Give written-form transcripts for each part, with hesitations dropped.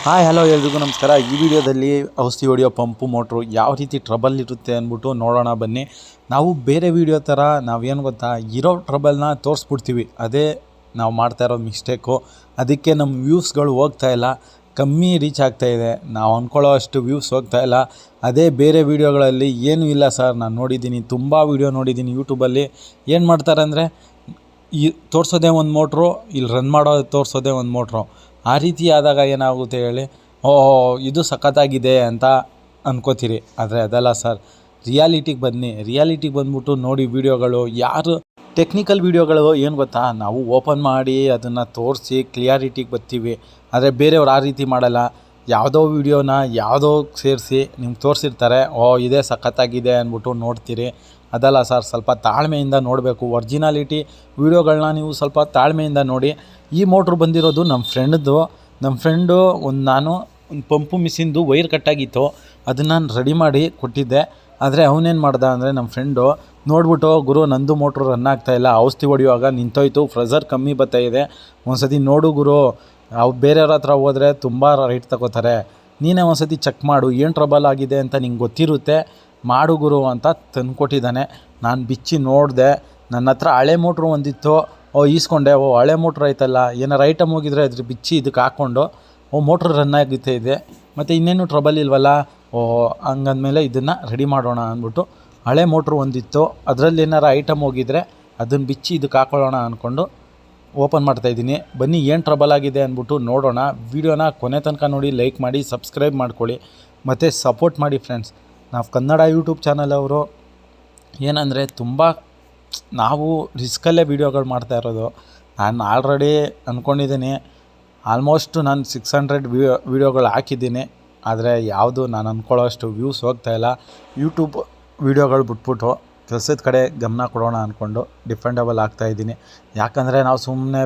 Hi hello ಎಲ್ರಿಗೂ ನಮಸ್ಕಾರ. ಈ ವಿಡಿಯೋದಲ್ಲಿ ಔಷಧಿ ಹೊಡೆಯೋ ಪಂಪು ಮೋಟ್ರು ಯಾವ ರೀತಿ ಟ್ರಬಲ್ ಇರುತ್ತೆ ಅಂದ್ಬಿಟ್ಟು ನೋಡೋಣ ಬನ್ನಿ. ನಾವು ಬೇರೆ ವಿಡಿಯೋ ಥರ ನಾವೇನು ಗೊತ್ತಾ, ಇರೋ ಟ್ರಬಲ್ನ ತೋರಿಸ್ಬಿಡ್ತೀವಿ. ಅದೇ ನಾವು ಮಾಡ್ತಾ ಇರೋ ಮಿಸ್ಟೇಕು. ಅದಕ್ಕೆ ನಮ್ಮ ವ್ಯೂಸ್ಗಳು ಹೋಗ್ತಾಯಿಲ್ಲ, ಕಮ್ಮಿ ರೀಚ್ ಆಗ್ತಾಯಿದೆ. ನಾವು ಅಂದ್ಕೊಳ್ಳೋ ಅಷ್ಟು ವ್ಯೂಸ್ ಹೋಗ್ತಾಯಿಲ್ಲ. ಅದೇ ಬೇರೆ ವೀಡಿಯೋಗಳಲ್ಲಿ ಏನೂ ಇಲ್ಲ ಸರ್, ನಾನು ನೋಡಿದ್ದೀನಿ, ತುಂಬ ವೀಡಿಯೋ ನೋಡಿದ್ದೀನಿ ಯೂಟ್ಯೂಬಲ್ಲಿ. ಏನು ಮಾಡ್ತಾರೆ ಅಂದರೆ, ಈ ತೋರಿಸೋದೇ ಒಂದು ಮೋಟ್ರು, ಇಲ್ಲಿ ರನ್ ಮಾಡೋದು ತೋರಿಸೋದೇ ಒಂದು ಮೋಟ್ರು. ಆ ರೀತಿ ಆದಾಗ ಏನಾಗುತ್ತೆ ಹೇಳಿ, ಇದು ಸಖತ್ತಾಗಿದೆ ಅಂತ ಅನ್ಕೋತೀರಿ. ಆದರೆ ಅದಲ್ಲ ಸರ್, ರಿಯಾಲಿಟಿಗೆ ಬನ್ನಿ. ರಿಯಾಲಿಟಿಗೆ ಬಂದ್ಬಿಟ್ಟು ನೋಡಿ ವೀಡಿಯೋಗಳು. ಯಾರು ಟೆಕ್ನಿಕಲ್ ವೀಡಿಯೋಗಳು ಏನು ಗೊತ್ತಾ, ನಾವು ಓಪನ್ ಮಾಡಿ ಅದನ್ನು ತೋರಿಸಿ ಕ್ಲಿಯಾರಿಟಿಗೆ ಬರ್ತೀವಿ. ಆದರೆ ಬೇರೆಯವ್ರು ಆ ರೀತಿ ಮಾಡಲ್ಲ. ಯಾವುದೋ ವೀಡಿಯೋನ ಯಾವುದೋ ಸೇರಿಸಿ ನಿಮ್ಗೆ ತೋರಿಸಿರ್ತಾರೆ, ಇದೇ ಸಖತ್ತಾಗಿದೆ ಅಂದ್ಬಿಟ್ಟು ನೋಡ್ತೀರಿ. ಅದಲ್ಲ ಸರ್, ಸ್ವಲ್ಪ ತಾಳ್ಮೆಯಿಂದ ನೋಡಬೇಕು. ಒರ್ಜಿನಾಲಿಟಿ ವೀಡಿಯೋಗಳನ್ನ ನೀವು ಸ್ವಲ್ಪ ತಾಳ್ಮೆಯಿಂದ ನೋಡಿ. ಈ ಮೋಟ್ರು ಬಂದಿರೋದು ನಮ್ಮ ಫ್ರೆಂಡು ನಾನು ಒಂದು ಪಂಪು ಮಿಷಿನ್ದು ವೈರ್ ಕಟ್ಟಾಗಿತ್ತು, ಅದನ್ನು ನಾನು ರೆಡಿ ಮಾಡಿ ಕೊಟ್ಟಿದ್ದೆ. ಆದರೆ ಅವನೇನು ಮಾಡ್ದ ಅಂದರೆ, ನಮ್ಮ ಫ್ರೆಂಡು ನೋಡ್ಬಿಟ್ಟು, ಗುರು ನಂದು ಮೋಟ್ರು ರನ್ ಆಗ್ತಾಯಿಲ್ಲ, ಔಷಧಿ ಹೊಡೆಯುವಾಗ ನಿಂತೋಯ್ತು, ಪ್ರೆಷರ್ ಕಮ್ಮಿ ಬರ್ತಾಯಿದೆ, ಒಂದು ಸತಿ ನೋಡು ಗುರು, ಬೇರೆಯವ್ರ ಹತ್ರ ಹೋದರೆ ತುಂಬ ರೇಟ್ ತಗೋತಾರೆ, ನೀನೇ ಒಂದು ಸತಿ ಚೆಕ್ ಮಾಡು, ಏನು ಟ್ರಬಲ್ ಆಗಿದೆ ಅಂತ ನಿಂಗೆ ಗೊತ್ತಿರುತ್ತೆ, ಮಾಡು ಗುರು ಅಂತ ತಂದುಕೊಟ್ಟಿದ್ದಾನೆ. ನಾನು ಬಿಚ್ಚಿ ನೋಡಿದೆ. ನನ್ನ ಹತ್ರ ಹಳೆ ಮೋಟ್ರು ಒಂದಿತ್ತು, ಈಸ್ಕೊಂಡೆ. ಹಳೆ ಮೋಟ್ರ್ ಆಯ್ತಲ್ಲ, ಏನಾರು ಐಟಮ್ ಹೋಗಿದ್ರೆ ಅದ್ರ ಬಿಚ್ಚಿ ಇದಕ್ಕೆ ಹಾಕ್ಕೊಂಡು ಮೋಟ್ರ್ ರನ್ ಆಗುತ್ತೆ ಇದೆ, ಮತ್ತು ಇನ್ನೇನು ಟ್ರಬಲ್ ಇಲ್ವಲ್ಲ, ಹಂಗಂದಮೇಲೆ ಇದನ್ನು ರೆಡಿ ಮಾಡೋಣ ಅಂದ್ಬಿಟ್ಟು ಹಳೆ ಮೋಟ್ರು ಒಂದಿತ್ತು, ಅದರಲ್ಲಿ ಏನಾರು ಐಟಮ್ ಹೋಗಿದ್ರೆ ಅದನ್ನು ಬಿಚ್ಚಿ ಇದಕ್ಕೆ ಹಾಕೊಳ್ಳೋಣ ಅಂದ್ಕೊಂಡು ಓಪನ್ ಮಾಡ್ತಾಯಿದ್ದೀನಿ. ಬನ್ನಿ ಏನು ಟ್ರಬಲ್ ಆಗಿದೆ ಅಂದ್ಬಿಟ್ಟು ನೋಡೋಣ. ವೀಡಿಯೋನ ಕೊನೆ ತನಕ ನೋಡಿ, ಲೈಕ್ ಮಾಡಿ, ಸಬ್ಸ್ಕ್ರೈಬ್ ಮಾಡ್ಕೊಳ್ಳಿ, ಮತ್ತು ಸಪೋರ್ಟ್ ಮಾಡಿ ಫ್ರೆಂಡ್ಸ್. ನಾವು ಕನ್ನಡ ಯೂಟ್ಯೂಬ್ ಚಾನಲ್ ಅವರು ಏನಂದರೆ, ನಾವು ರಿಸ್ಕಲ್ಲೇ ವೀಡಿಯೋಗಳು ಮಾಡ್ತಾ ಇರೋದು. ನಾನು ಆಲ್ರೆಡಿ ಅಂದ್ಕೊಂಡಿದ್ದೀನಿ, ಆಲ್ಮೋಸ್ಟ್ ನಾನು 600 ವೀಡಿಯೋಗಳು ಹಾಕಿದ್ದೀನಿ. ಆದರೆ ಯಾವುದು ನಾನು ಅಂದ್ಕೊಳ್ಳೋ ಅಷ್ಟು ವ್ಯೂಸ್ ಹೋಗ್ತಾಯಿಲ್ಲ. ಯೂಟ್ಯೂಬ್ ವೀಡಿಯೋಗಳು ಬಿಟ್ಬಿಟ್ಟು ಕೆಲಸದ ಕಡೆ ಗಮನ ಕೊಡೋಣ ಅಂದ್ಕೊಂಡು ಡಿಪೆಂಡಬಲ್ ಆಗ್ತಾಯಿದ್ದೀನಿ. ಯಾಕಂದರೆ ನಾವು ಸುಮ್ಮನೆ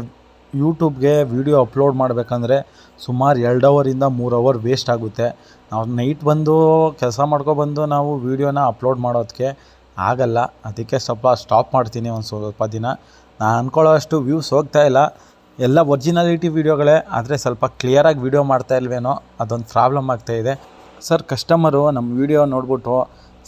ಯೂಟ್ಯೂಬ್ಗೆ ವೀಡಿಯೋ ಅಪ್ಲೋಡ್ ಮಾಡಬೇಕಂದ್ರೆ ಸುಮಾರು 2 ಅವರಿಂದ 3 ಅವರ್ ವೇಸ್ಟ್ ಆಗುತ್ತೆ. ನಾವು ನೈಟ್ ಬಂದು ಕೆಲಸ ಮಾಡ್ಕೊಬಂದು ನಾವು ವೀಡಿಯೋನ ಅಪ್ಲೋಡ್ ಮಾಡೋದಕ್ಕೆ ಆಗಲ್ಲ. ಅದಕ್ಕೆ ಸ್ವಲ್ಪ ಸ್ಟಾಪ್ ಮಾಡ್ತೀನಿ ಒಂದು ಸ್ವಲ್ಪ ದಿನ. ನಾನು ಅಂದ್ಕೊಳ್ಳೋ ಅಷ್ಟು ವ್ಯೂಸ್ ಹೋಗ್ತಾಯಿಲ್ಲ. ಎಲ್ಲ ಒರ್ಜಿನಾಲಿಟಿ ವೀಡಿಯೋಗಳೇ, ಆದರೆ ಸ್ವಲ್ಪ ಕ್ಲಿಯರಾಗಿ ವೀಡಿಯೋ ಮಾಡ್ತಾ ಇಲ್ವೇನೋ, ಅದೊಂದು ಪ್ರಾಬ್ಲಮ್ ಆಗ್ತಾಯಿದೆ. ಸರ್, ಕಸ್ಟಮರು ನಮ್ಮ ವೀಡಿಯೋ ನೋಡ್ಬಿಟ್ಟು,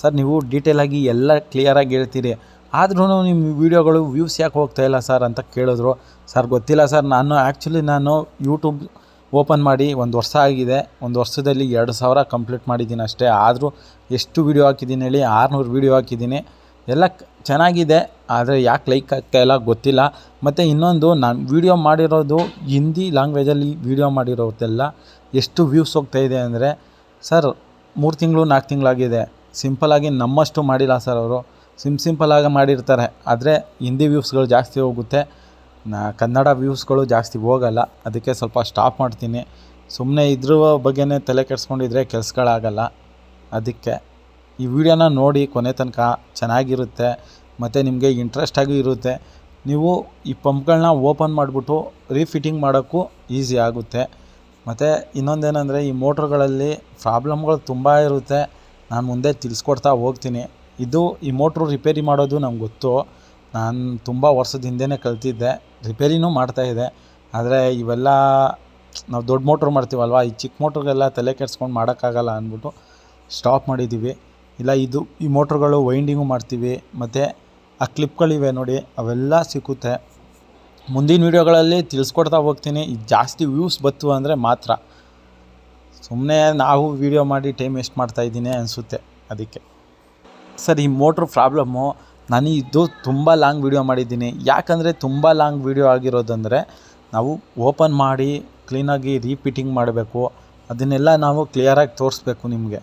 ಸರ್ ನೀವು ಡೀಟೇಲಾಗಿ ಎಲ್ಲ ಕ್ಲಿಯರಾಗಿ ಹೇಳ್ತೀರಿ, ಆದ್ರೂ ನಿಮ್ಮ ವೀಡಿಯೋಗಳು ವ್ಯೂಸ್ ಯಾಕೆ ಹೋಗ್ತಾಯಿಲ್ಲ ಸರ್ ಅಂತ ಕೇಳಿದ್ರು. ಸರ್ ಗೊತ್ತಿಲ್ಲ ಸರ್, ನಾನು ಯೂಟ್ಯೂಬ್ ಓಪನ್ ಮಾಡಿ 1 ವರ್ಷ ಆಗಿದೆ. 1 ವರ್ಷದಲ್ಲಿ 2,000 ಕಂಪ್ಲೀಟ್ ಮಾಡಿದ್ದೀನಿ ಅಷ್ಟೇ. ಆದರೂ ಎಷ್ಟು ವೀಡಿಯೋ ಹಾಕಿದ್ದೀನಿ ಹೇಳಿ, 600 ವೀಡಿಯೋ ಹಾಕಿದ್ದೀನಿ. ಎಲ್ಲ ಚೆನ್ನಾಗಿದೆ, ಆದರೆ ಯಾಕೆ ಲೈಕ್ ಆಗ್ತಾಯಿಲ್ಲ ಗೊತ್ತಿಲ್ಲ. ಮತ್ತು ಇನ್ನೊಂದು, ನಾನು ವೀಡಿಯೋ ಮಾಡಿರೋದು ಹಿಂದಿ ಲ್ಯಾಂಗ್ವೇಜಲ್ಲಿ ವೀಡಿಯೋ ಮಾಡಿರೋದೆಲ್ಲ ಎಷ್ಟು ವ್ಯೂಸ್ ಹೋಗ್ತಾಯಿದೆ ಅಂದರೆ, ಸರ್ 3 ತಿಂಗಳು 4 ತಿಂಗಳಾಗಿದೆ. ಸಿಂಪಲಾಗಿ ನಮ್ಮಷ್ಟು ಮಾಡಿಲ್ಲ ಸರ್ ಅವರು, ಸಿಂಪಲಾಗಿ ಮಾಡಿರ್ತಾರೆ. ಆದರೆ ಹಿಂದಿ ವ್ಯೂಸ್ಗಳು ಜಾಸ್ತಿ ಹೋಗುತ್ತೆ, ಕನ್ನಡ ವ್ಯೂಸ್ಗಳು ಜಾಸ್ತಿ ಹೋಗಲ್ಲ. ಅದಕ್ಕೆ ಸ್ವಲ್ಪ ಸ್ಟಾಪ್ ಮಾಡ್ತೀನಿ. ಸುಮ್ಮನೆ ಇದ್ರ ಬಗ್ಗೆನೇ ತಲೆ ಕೆಡಿಸ್ಕೊಂಡಿದ್ರೆ ಕೆಲಸಗಳಾಗಲ್ಲ. ಅದಕ್ಕೆ ಈ ವಿಡಿಯೋನ ನೋಡಿ ಕೊನೆ ತನಕ, ಚೆನ್ನಾಗಿರುತ್ತೆ ಮತ್ತು ನಿಮಗೆ ಇಂಟ್ರೆಸ್ಟಾಗೂ ಇರುತ್ತೆ. ನೀವು ಈ ಪಂಪ್ಗಳನ್ನ ಓಪನ್ ಮಾಡಿಬಿಟ್ಟು ರೀಫಿಟ್ಟಿಂಗ್ ಮಾಡೋಕ್ಕೂ ಈಸಿ ಆಗುತ್ತೆ. ಮತ್ತು ಇನ್ನೊಂದೇನೆಂದರೆ, ಈ ಮೋಟ್ರುಗಳಲ್ಲಿ ಪ್ರಾಬ್ಲಮ್ಗಳು ತುಂಬ ಇರುತ್ತೆ. ನಾನು ಮುಂದೆ ತಿಳಿಸ್ಕೊಡ್ತಾ ಹೋಗ್ತೀನಿ. ಈ ಮೋಟ್ರು ರಿಪೇರಿ ಮಾಡೋದು ನಮ್ಗೆ ಗೊತ್ತು, ನಾನು ತುಂಬ ವರ್ಷದ ಹಿಂದೆಯೇ ಕಲ್ತಿದ್ದೆ, ರಿಪೇರಿನೂ ಮಾಡ್ತಾಯಿದ್ದೆ. ಆದರೆ ಇವೆಲ್ಲ ನಾವು ದೊಡ್ಡ ಮೋಟ್ರು ಮಾಡ್ತೀವಲ್ವ, ಈ ಚಿಕ್ಕ ಮೋಟ್ರಿಗೆಲ್ಲ ತಲೆ ಕೆಡಿಸ್ಕೊಂಡು ಮಾಡೋಕ್ಕಾಗಲ್ಲ ಅಂದ್ಬಿಟ್ಟು ಸ್ಟಾಪ್ ಮಾಡಿದ್ದೀವಿ. ಇಲ್ಲ, ಈ ಮೋಟ್ರುಗಳು ವೈಂಡಿಂಗು ಮಾಡ್ತೀವಿ, ಮತ್ತು ಆ ಕ್ಲಿಪ್ಗಳಿವೆ ನೋಡಿ, ಅವೆಲ್ಲ ಸಿಕ್ಕುತ್ತೆ. ಮುಂದಿನ ವೀಡಿಯೋಗಳಲ್ಲಿ ತಿಳಿಸ್ಕೊಡ್ತಾ ಹೋಗ್ತೀನಿ. ಇದು ಜಾಸ್ತಿ ವ್ಯೂಸ್ ಬತ್ತು ಅಂದರೆ ಮಾತ್ರ. ಸುಮ್ಮನೆ ನಾವು ವೀಡಿಯೋ ಮಾಡಿ ಟೈಮ್ ವೇಸ್ಟ್ ಮಾಡ್ತಾಯಿದ್ದೀನಿ ಅನಿಸುತ್ತೆ. ಅದಕ್ಕೆ ಸರ್, ಈ ಮೋಟ್ರು ಪ್ರಾಬ್ಲಮ್ಮು, ನಾನು ಇದು ತುಂಬ ಲಾಂಗ್ ವೀಡಿಯೋ ಮಾಡಿದ್ದೀನಿ. ಯಾಕಂದರೆ ತುಂಬ ಲಾಂಗ್ ವೀಡಿಯೋ ಆಗಿರೋದಂದರೆ, ನಾವು ಓಪನ್ ಮಾಡಿ ಕ್ಲೀನಾಗಿ ರೀಪಿಟಿಂಗ್ ಮಾಡಬೇಕು. ಅದನ್ನೆಲ್ಲ ನಾವು ಕ್ಲಿಯರಾಗಿ ತೋರಿಸ್ಬೇಕು ನಿಮಗೆ.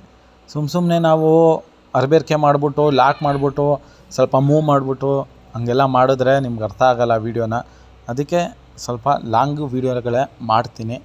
ಸುಮ್ಮನೆ ನಾವು ಅರಬೇರಿಕೆ ಮಾಡಿಬಿಟ್ಟು, ಲಾಕ್ ಮಾಡಿಬಿಟ್ಟು, ಸ್ವಲ್ಪ ಮೂವ್ ಮಾಡಿಬಿಟ್ಟು ಹಂಗೆಲ್ಲ ಮಾಡಿದ್ರೆ ನಿಮ್ಗೆ ಅರ್ಥ ಆಗೋಲ್ಲ ವೀಡಿಯೋನ. ಅದಕ್ಕೆ ಸ್ವಲ್ಪ ಲಾಂಗ್ ವೀಡಿಯೋಗಳೇ ಮಾಡ್ತೀನಿ.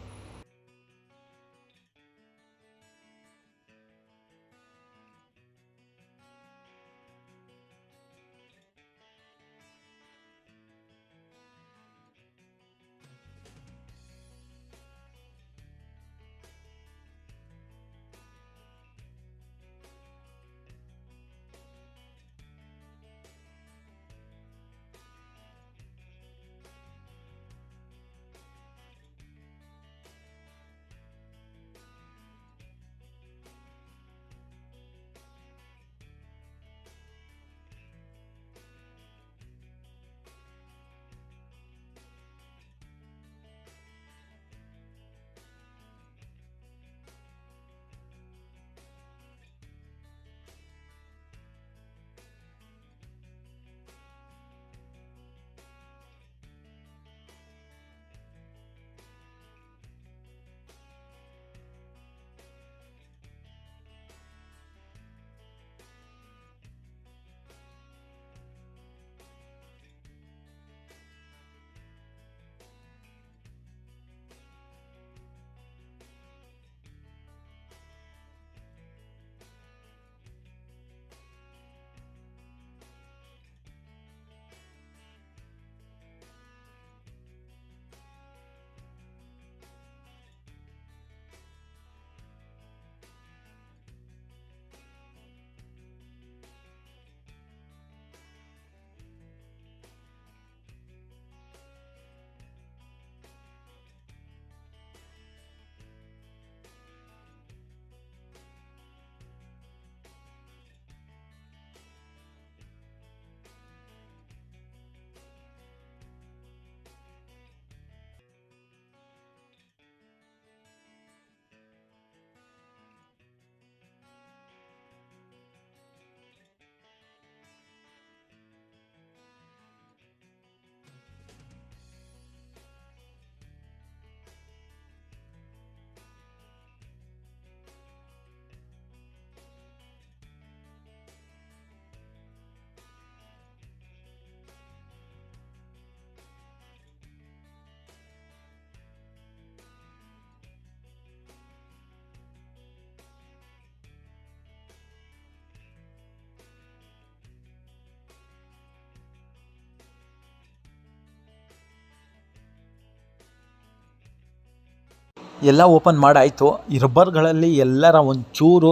ಎಲ್ಲ ಓಪನ್ ಮಾಡಾಯಿತು. ಈ ರಬ್ಬರ್ಗಳಲ್ಲಿ ಎಲ್ಲರ ಒಂಚೂರು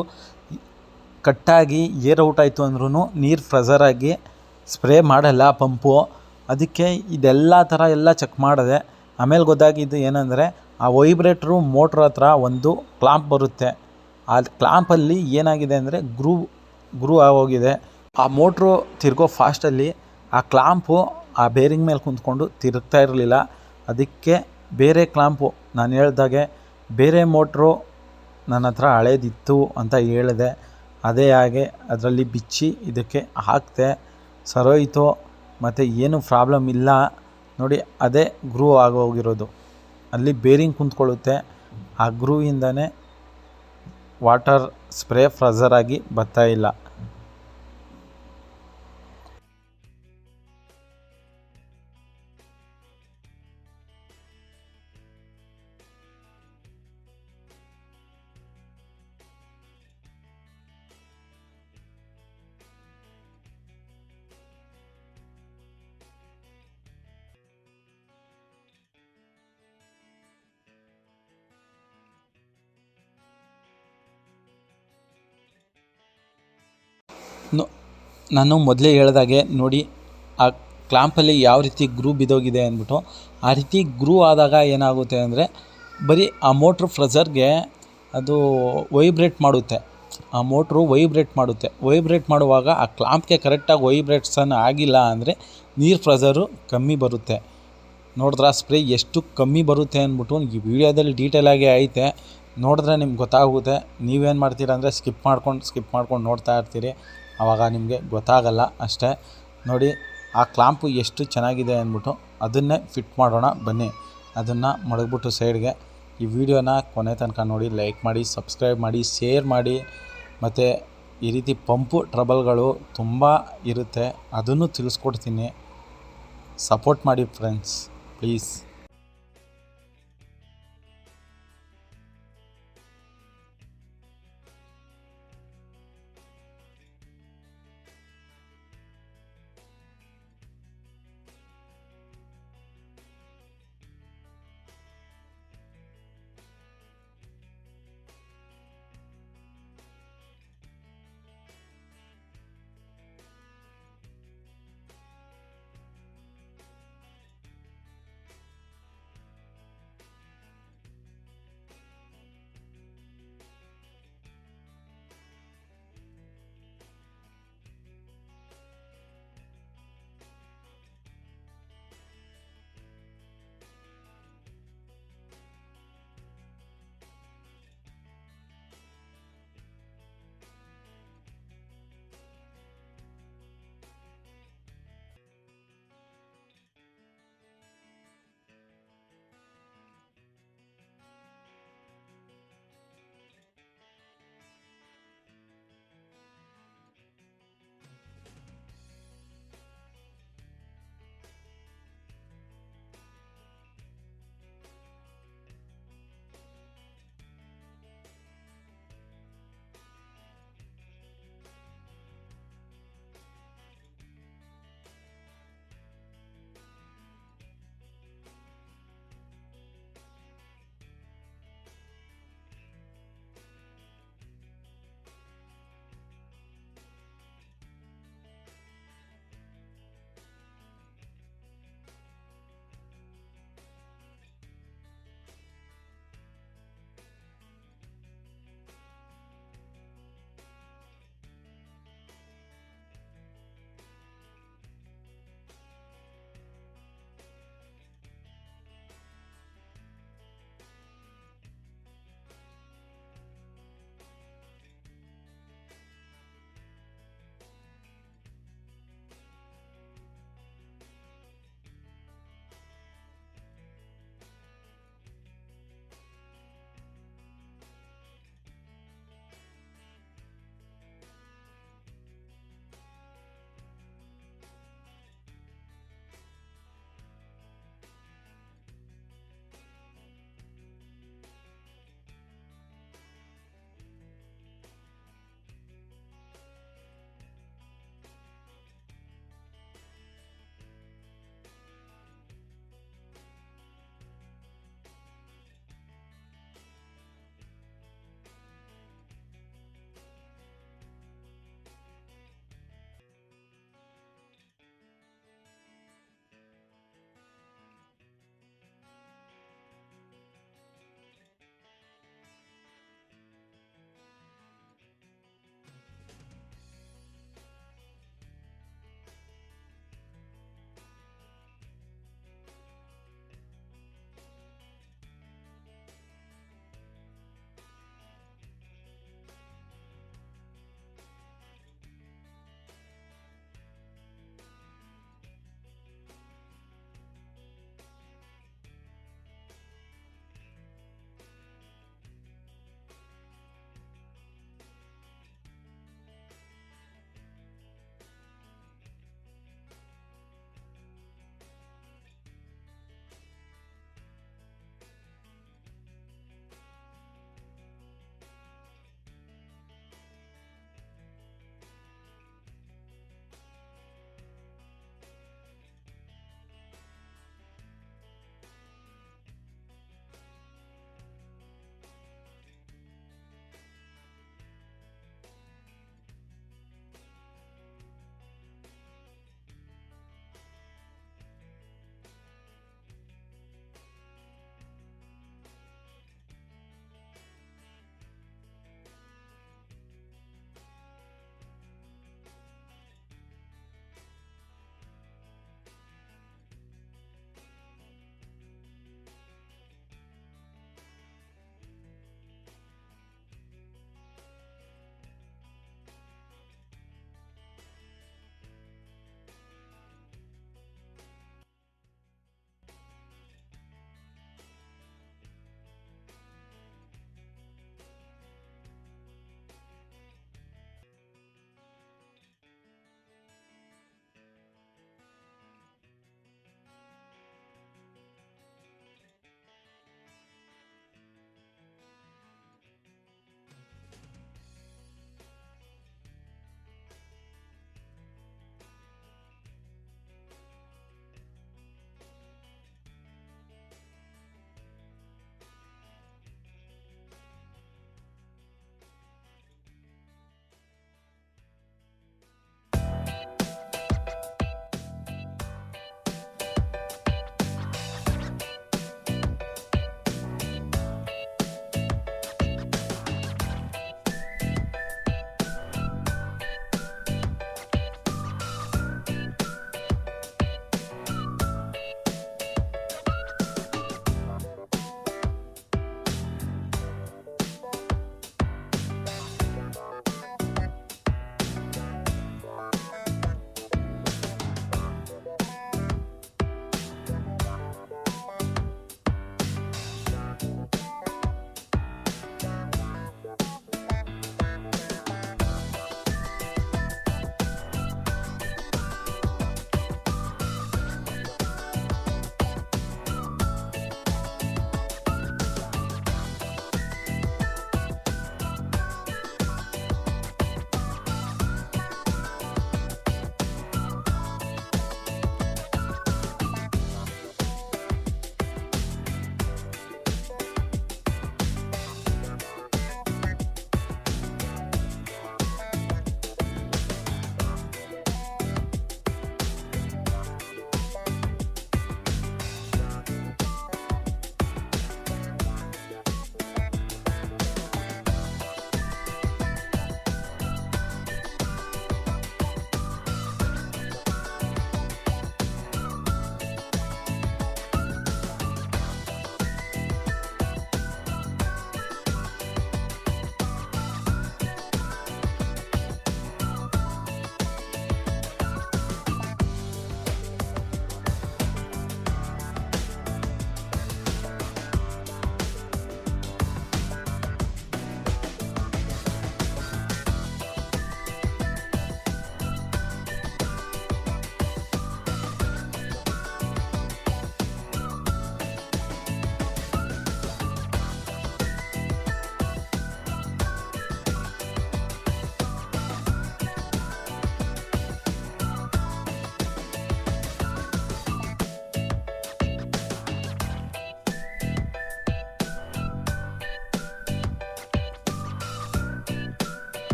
ಕಟ್ಟಾಗಿ ಏರ್ ಔಟ್ ಆಯಿತು ಅಂದ್ರೂ ನೀರು ಫ್ರೆಝರಾಗಿ ಸ್ಪ್ರೇ ಮಾಡಲ್ಲ ಪಂಪು. ಅದಕ್ಕೆ ಇದೆಲ್ಲ ಥರ ಎಲ್ಲ ಚೆಕ್ ಮಾಡಿದೆ. ಆಮೇಲೆ ಗೊತ್ತಾಗಿದ್ದು ಏನಂದರೆ, ಆ ವೈಬ್ರೇಟ್ರು ಮೋಟ್ರ್ ಹತ್ರ ಒಂದು ಕ್ಲಾಂಪ್ ಬರುತ್ತೆ. ಆ ಕ್ಲಾಂಪಲ್ಲಿ ಏನಾಗಿದೆ ಅಂದರೆ ಗ್ರೂ ಆಗೋಗಿದೆ. ಆ ಮೋಟ್ರು ತಿರ್ಗೋ ಫಾಸ್ಟಲ್ಲಿ ಆ ಕ್ಲಾಂಪು ಆ ಬೇರಿಂಗ್ ಮೇಲೆ ಕುಂತ್ಕೊಂಡು ತಿರುಗ್ತಾ ಇರಲಿಲ್ಲ. ಅದಕ್ಕೆ ಬೇರೆ ಕ್ಲಾಂಪು, ನಾನು ಹೇಳ್ದಾಗೆ ಬೇರೆ ಮೋಟ್ರು ನನ್ನ ಹತ್ರ ಹಳೇದಿತ್ತು ಅಂತ ಹೇಳಿದೆ. ಅದೇ ಹಾಗೆ ಅದರಲ್ಲಿ ಬಿಚ್ಚಿ ಇದಕ್ಕೆ ಹಾಕಿದೆ, ಸರೋಯಿತು. ಮತ್ತು ಏನು ಪ್ರಾಬ್ಲಮ್ ಇಲ್ಲ ನೋಡಿ. ಅದೇ ಗ್ರೂ ಆಗೋಗಿರೋದು. ಅಲ್ಲಿ ಬೇರಿಂಗ್ ಕುಂತ್ಕೊಳ್ಳುತ್ತೆ. ಆ ಗ್ರೂವಿಂದನೇ ವಾಟರ್ ಸ್ಪ್ರೇ ಫ್ರೆಝರಾಗಿ ಬರ್ತಾಯಿಲ್ಲ. ನಾನು ಮೊದಲೇ ಹೇಳ್ದಾಗೆ ನೋಡಿ, ಆ ಕ್ಲಾಂಪಲ್ಲಿ ಯಾವ ರೀತಿ ಗ್ರೂ ಬಿದ್ದೋಗಿದೆ ಅಂದ್ಬಿಟ್ಟು. ಆ ರೀತಿ ಗ್ರೂ ಆದಾಗ ಏನಾಗುತ್ತೆ ಅಂದರೆ, ಬರೀ ಆ ಮೋಟ್ರು ಫ್ರೆಝರ್ಗೆ ಅದು ವೈಬ್ರೇಟ್ ಮಾಡುತ್ತೆ. ಆ ಮೋಟ್ರು ವೈಬ್ರೇಟ್ ಮಾಡುವಾಗ ಆ ಕ್ಲಾಂಪ್ಗೆ ಕರೆಕ್ಟಾಗಿ ವೈಬ್ರೇಟ್ಸನ್ ಆಗಿಲ್ಲ ಅಂದರೆ ನೀರು ಫ್ರೆಝರು ಕಮ್ಮಿ ಬರುತ್ತೆ. ನೋಡಿದ್ರೆ ಸ್ಪ್ರೇ ಎಷ್ಟು ಕಮ್ಮಿ ಬರುತ್ತೆ ಅಂದ್ಬಿಟ್ಟು ಈ ವಿಡಿಯೋದಲ್ಲಿ ಡೀಟೇಲಾಗಿ ಐತೆ. ನೋಡಿದ್ರೆ ನಿಮ್ಗೆ ಗೊತ್ತಾಗುತ್ತೆ. ನೀವೇನು ಮಾಡ್ತೀರ ಅಂದರೆ ಸ್ಕಿಪ್ ಮಾಡ್ಕೊಂಡು ನೋಡ್ತಾ ಇರ್ತೀರಿ. ಆವಾಗ ನಿಮಗೆ ಗೊತ್ತಾಗಲ್ಲ ಅಷ್ಟೇ. ನೋಡಿ ಆ ಕ್ಲಾಂಪು ಎಷ್ಟು ಚೆನ್ನಾಗಿದೆ ಅಂದ್ಬಿಟ್ಟು ಅದನ್ನೇ ಫಿಟ್ ಮಾಡೋಣ ಬನ್ನಿ. ಅದನ್ನು ಮಡಗ್ಬಿಟ್ಟು ಸೈಡ್ಗೆ ಈ ವಿಡಿಯೋನ ಕೊನೆ ತನಕ ನೋಡಿ, ಲೈಕ್ ಮಾಡಿ, ಸಬ್ಸ್ಕ್ರೈಬ್ ಮಾಡಿ, ಶೇರ್ ಮಾಡಿ. ಮತ್ತು ಈ ರೀತಿ ಪಂಪು ಟ್ರಬಲ್ಗಳು ತುಂಬ ಇರುತ್ತೆ, ಅದನ್ನು ತಿಳಿಸ್ಕೊಡ್ತೀನಿ. ಸಪೋರ್ಟ್ ಮಾಡಿ ಫ್ರೆಂಡ್ಸ್, ಪ್ಲೀಸ್.